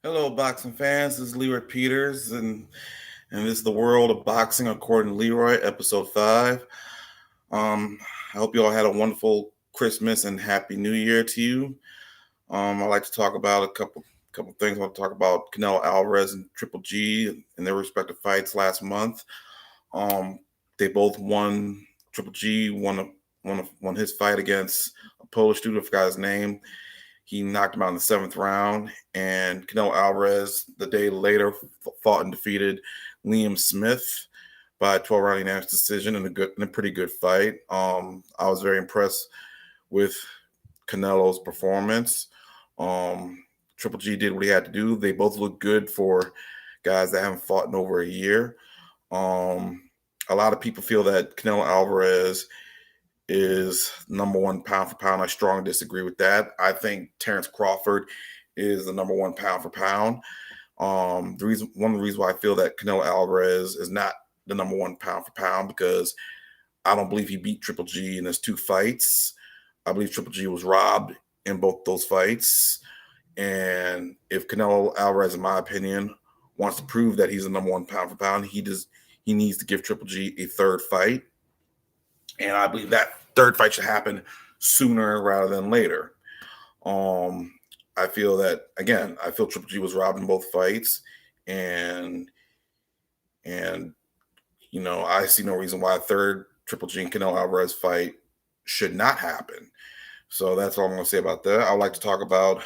Hello, boxing fans. This is LeRoy Peters, and this is the world of boxing according to LeRoy, episode 5. I hope you all had a wonderful Christmas and Happy New Year to you. I'd like to talk about a couple things. I want to talk about Canelo Alvarez and Triple G in their respective fights last month. Um, they both won. Triple G won his fight against a Polish dude. I forgot his name. He knocked him out in the 7th round, and Canelo Alvarez the day later fought and defeated Liam Smith by a 12-round unanimous decision in a pretty good fight. I was very impressed with Canelo's performance. Um, Triple G did what he had to do. They both look good for guys that haven't fought in over a year. Um, a lot of people feel that Canelo Alvarez is number one pound for pound. I strongly disagree with that. I think Terrence Crawford is the number one pound for pound. One of the reasons why I feel that Canelo Alvarez is not the number one pound for pound because I don't believe he beat Triple G in his 2 fights. I believe Triple G was robbed in both those fights. And if Canelo Alvarez, in my opinion, wants to prove that he's the number one pound for pound, he needs to give Triple G a third fight. And I believe that third fight should happen sooner rather than later. Um, I feel that again. I feel Triple G was robbed in both fights, and and I see no reason why a third Triple G and Canelo Alvarez fight should not happen. So that's all I'm going to say about that. I would like to talk about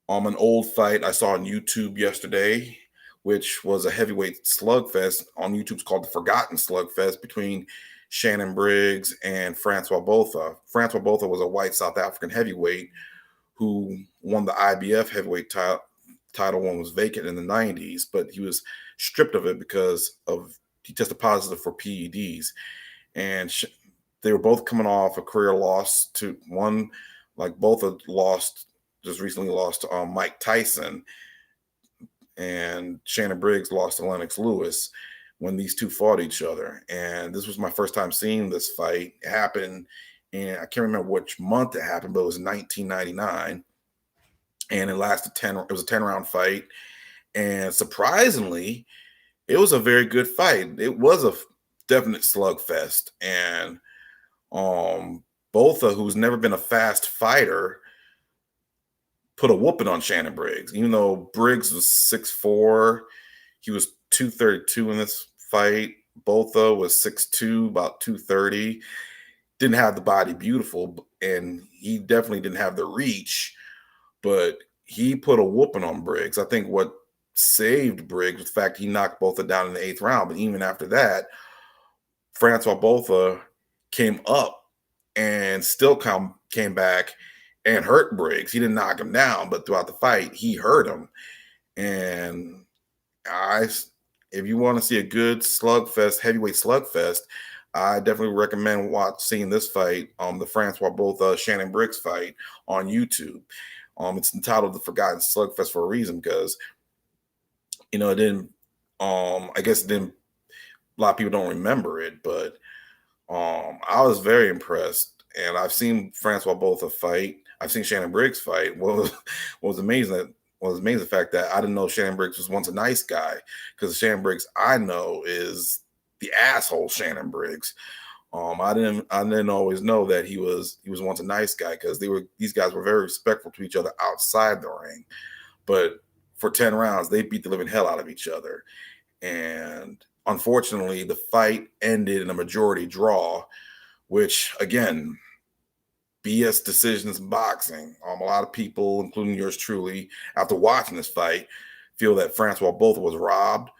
an old fight I saw on YouTube yesterday, which was a heavyweight slugfest on YouTube. It's called the Forgotten Slugfest between Shannon Briggs and Francois Botha. Francois Botha was a white South African heavyweight who won the IBF heavyweight title when it was vacant in the 90s, but he was stripped of it because of he tested positive for PEDs. And they were both coming off a career loss to one, like both had lost, just recently lost to Mike Tyson, and Shannon Briggs lost to Lennox Lewis when these two fought each other. And this was my first time seeing this fight. It happened, and I can't remember which month it happened, but it was 1999, and it lasted 10. It was a 10-round fight, and surprisingly, it was a very good fight. It was a definite slugfest, and Botha, who's never been a fast fighter, put a whooping on Shannon Briggs. Even though Briggs was 6'4", he was 232 in this fight. Botha was 6'2", about 230. Didn't have the body beautiful, and he definitely didn't have the reach, but he put a whooping on Briggs. I think what saved Briggs was the fact he knocked Botha down in the 8th round. But even after that, Francois Botha came up and still came back and hurt Briggs. He didn't knock him down, but throughout the fight, he hurt him. And if you want to see a good slugfest, heavyweight slugfest, I definitely recommend seeing this fight, the Francois Botha Shannon Briggs fight on YouTube. It's entitled "The Forgotten Slugfest" for a reason because it didn't. I guess it didn't. A lot of people don't remember it, but I was very impressed. And I've seen Francois Botha fight. I've seen Shannon Briggs fight. What was amazing the fact that I didn't know Shannon Briggs was once a nice guy, because Shannon Briggs I know is the asshole Shannon Briggs. I didn't always know that he was once a nice guy, because these guys were very respectful to each other outside the ring. But for 10 rounds, they beat the living hell out of each other. And unfortunately, the fight ended in a majority draw, which, again, BS decisions in boxing. A lot of people, including yours truly, after watching this fight, feel that Francois Botha was robbed.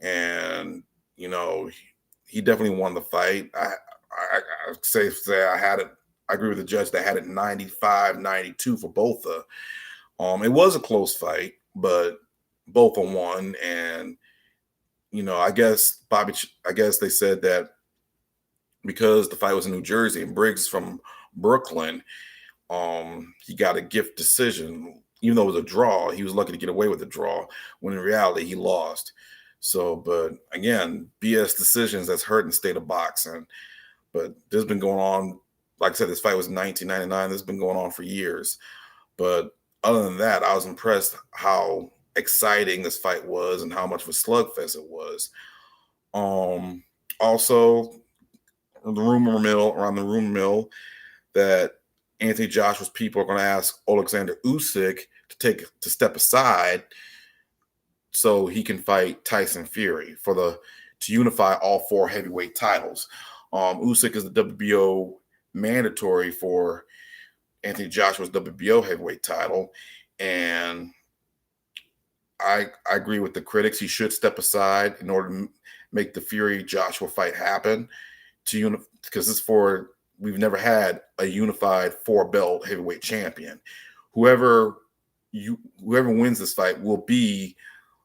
And, he definitely won the fight. I say I had it. I agree with the judge that had it 95-92 for Botha. It was a close fight, but Botha won. And I guess they said that because the fight was in New Jersey and Briggs is from Brooklyn, he got a gift decision. Even though it was a draw, he was lucky to get away with the draw, when in reality he lost. So, but again, BS decisions that's hurting the state of boxing. But this has been going on. Like I said, this fight was in 1999. This has been going on for years. But other than that, I was impressed how exciting this fight was and how much of a slugfest it was. Um, Also, around the rumor mill that Anthony Joshua's people are going to ask Alexander Usyk to step aside so he can fight Tyson Fury to unify all four heavyweight titles. Usyk is the WBO mandatory for Anthony Joshua's WBO heavyweight title, and I agree with the critics. He should step aside in order to make the Fury Joshua fight happen. Because we've never had a unified four belt heavyweight champion. Whoever whoever wins this fight will be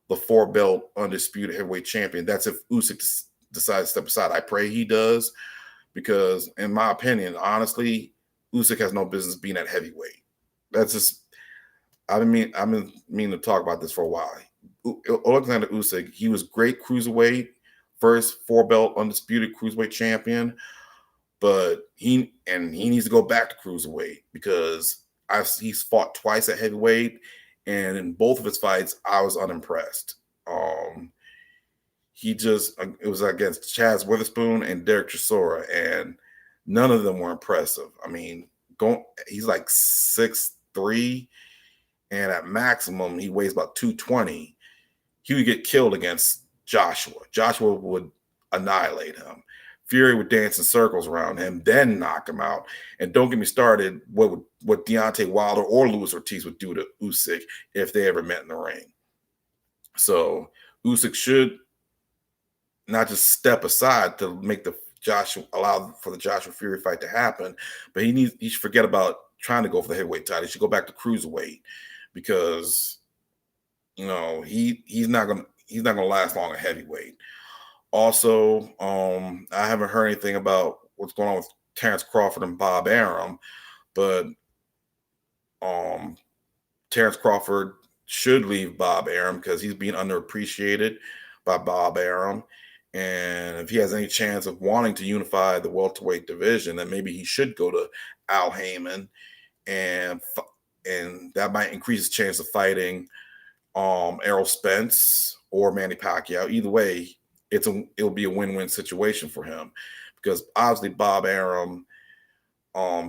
the four belt undisputed heavyweight champion. That's if Usyk decides to step aside. I pray he does, because in my opinion, honestly, Usyk has no business being at heavyweight. That's just I've been meaning to talk about this for a while. Alexander Usyk, he was great cruiserweight, first four belt undisputed cruiserweight champion, but he needs to go back to cruiserweight because he's fought twice at heavyweight, and in both of his fights, I was unimpressed. It was against Chaz Witherspoon and Derek Chisora, and none of them were impressive. I mean, he's like 6'3", and at maximum he weighs about 220. He would get killed against Joshua. Joshua would annihilate him. Fury would dance in circles around him, then knock him out. And don't get me started what Deontay Wilder or Luis Ortiz would do to Usyk if they ever met in the ring. So Usyk should not just step aside to make allow for the Joshua Fury fight to happen, but he should forget about trying to go for the heavyweight title. He should go back to cruiserweight, because he's not gonna last long at heavyweight. Also, I haven't heard anything about what's going on with Terrence Crawford and Bob Arum, but Terrence Crawford should leave Bob Arum because he's being underappreciated by Bob Arum. And if he has any chance of wanting to unify the welterweight division, then maybe he should go to Al Heyman, and that might increase his chance of fighting Errol Spence or Manny Pacquiao. Either way, it'll be a win-win situation for him, because obviously Bob Arum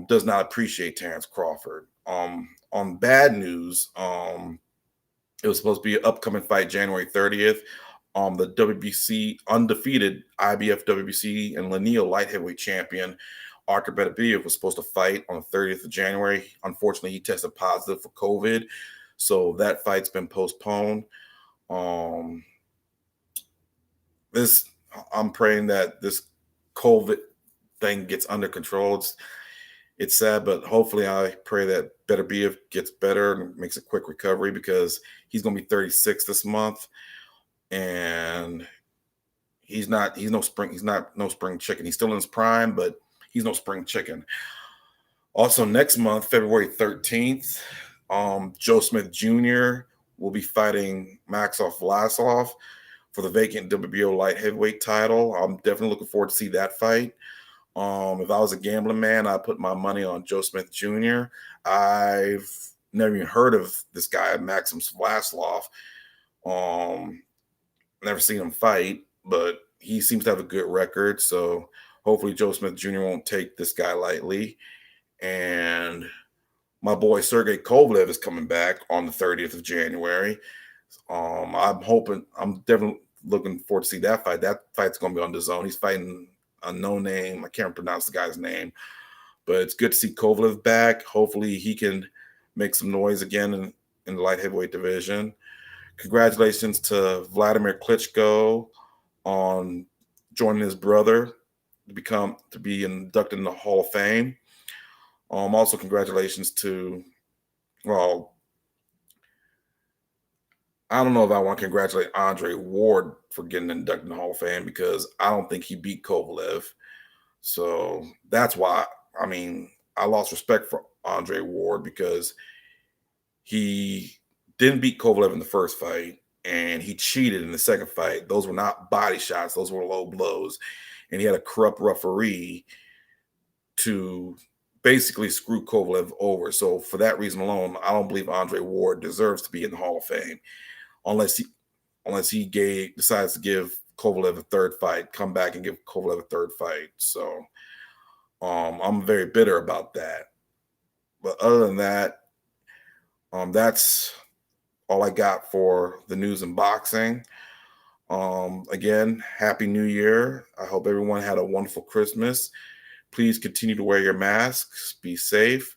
does not appreciate Terrence Crawford. On bad news, it was supposed to be an upcoming fight January 30th. The WBC undefeated IBF WBC and lineal light heavyweight champion Artur Beterbiev was supposed to fight on the 30th of January. Unfortunately, he tested positive for COVID, so that fight's been postponed. I'm praying that this COVID thing gets under control. It's sad, but hopefully I pray that Beterbiev gets better and makes a quick recovery, because he's going to be 36 this month, and he's not no spring chicken. He's still in his prime, but he's no spring chicken. Also, next month, February 13th, Joe Smith Jr. will be fighting Maxov Vlasov for the vacant WBO light heavyweight title. I'm definitely looking forward to see that fight. If I was a gambling man, I'd put my money on Joe Smith Jr. I've never even heard of this guy, Maxim Vlasov. Never seen him fight, but he seems to have a good record. So hopefully Joe Smith Jr. won't take this guy lightly. And my boy Sergey Kovalev is coming back on the 30th of January. I'm definitely looking forward to see that fight. That fight's going to be on DAZN. He's fighting a no name. I can't pronounce the guy's name, but it's good to see Kovalev back. Hopefully he can make some noise again in the light heavyweight division. Congratulations to Vladimir Klitschko on joining his brother to be inducted in the Hall of Fame. Also, congratulations to, well, I don't know if I want to congratulate Andre Ward for getting inducted in the Hall of Fame, because I don't think he beat Kovalev. So that's why, I lost respect for Andre Ward, because he didn't beat Kovalev in the first fight, and he cheated in the second fight. Those were not body shots. Those were low blows. And he had a corrupt referee to basically screw Kovalev over. So for that reason alone, I don't believe Andre Ward deserves to be in the Hall of Fame. unless he decides to give Kovalev a third fight, come back and give Kovalev a third fight. So I'm very bitter about that. But other than that, that's all I got for the news in boxing. Again, Happy New Year. I hope everyone had a wonderful Christmas. Please continue to wear your masks, be safe,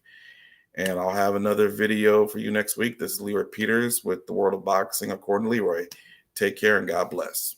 and I'll have another video for you next week. This is LeRoy Peters with the World of Boxing according to LeRoy. Take care and God bless.